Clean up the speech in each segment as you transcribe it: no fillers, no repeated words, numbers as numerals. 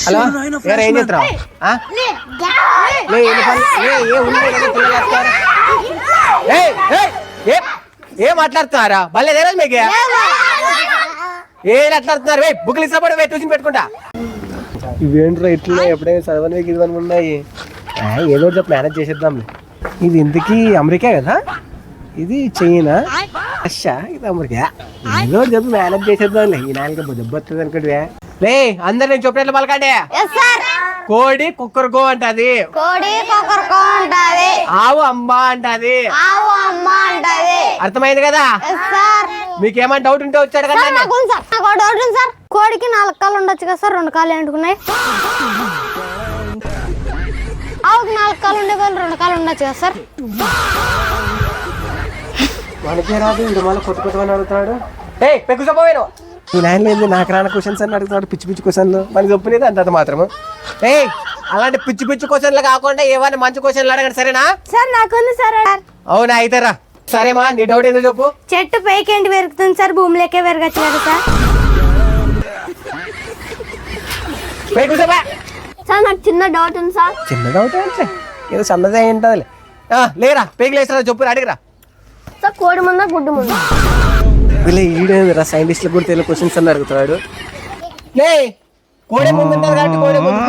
Hello ఎవరు ఏం చేస్తున్నావు? ఏం మాట్లాడుతున్నారా? భలే తెలియదు మీకు ఏం మాట్లాడుతున్నారు? బుక్లు ఇచ్చినప్పుడు ట్యూషన్ పెట్టుకుంటా. ఇవేంట్రా ఇట్లా ఎప్పుడైనా చదవని ఇది అని ఉన్నాయి. ఏదో చెప్పి మేనేజ్ చేసేద్దాంలే. ఇది ఇంతకీ అమెరికా కదా, ఇది చైనా, రష్యా, ఇది అమెరికా. ఏదో చెప్పి మేనేజ్ చేసేద్దాంలే. ఈ నాలుగు దెబ్బ వస్తుంది అనుకుంటే లే అందరు నేను చెప్పినట్లు పలకండి. కోడి కుక్కర్కో అంటది, ఆవు అమ్మ అంటది. అర్థమైంది కదా? మీకేమైనా డౌట్ ఉంటే వచ్చాడు కదా. కోడికి 4 కాళ్ళు ఉండొచ్చు కదా సార్, 2 కాళ్ళు ఎంటుకున్నాయి. ఆవుకి 4 కాళ్ళు ఉండే వాళ్ళు 2 కాళ్ళు ఉండొచ్చు కదా సార్. మనకే రాదు, ఇది మళ్ళీ కొత్త కొత్తగా అడుగుతున్నాడు. పెక్కుపోయాను ఈ నాయన లేదు, నాకు రాని క్వశ్చన్స్ అని అడుగుతున్నాడు. పిచ్చి పిచ్చి క్వశ్చన్లు మనకి చెప్పలేదు అంత మాత్రము. అలాంటి పిచ్చి పిచ్చి క్వశ్చన్లు కాకుండా ఏమైనా మంచి క్వశ్చన్లు అడగండి, సరేనా? సార్ నాకుంది సార్. అవునా, అయితేరా. సరేమా, నీ డౌట్ ఏందో చెప్పు. చెట్టు పైకి ఏంటి పెరుగుతుంది సార్, భూమిలోకే పెరగచ్చు కదా సార్? సార్ నాకు చిన్న డౌట్ ఉంది సార్. చిన్న డౌట్ అంటే ఏదో సన్నదే ఏంటది. లేరా పేకి లేస్తారా చెప్పు, అడిగిరా. సార్ కోడి ముందా గుడ్డు ముందా? వీళ్ళ ఈడేందిరా సైంటిస్టులకు కూడా తెలియని క్వశ్చన్స్ అని అడుగుతాడు. లే కోడి ముందు ఉంటుంది కాబట్టి కోడి ముందు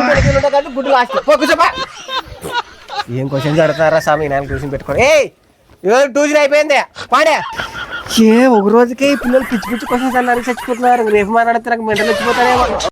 కాబట్టి గుడ్డు లాస్ట్. ఏం క్వశ్చన్స్ అడుగుతారా స్వామి? నేను ట్యూషన్ పెట్టుకోండి. ట్యూషన్ అయిపోయింది పాడే. ఒక రోజుకే పిల్లలు పిచ్చి పిచ్చి క్వశ్చన్స్ అన్నారు చచ్చిపోతున్నారు. రేపు మాట్లాడితే నాకు మెంటలు వచ్చిపోతారేమో.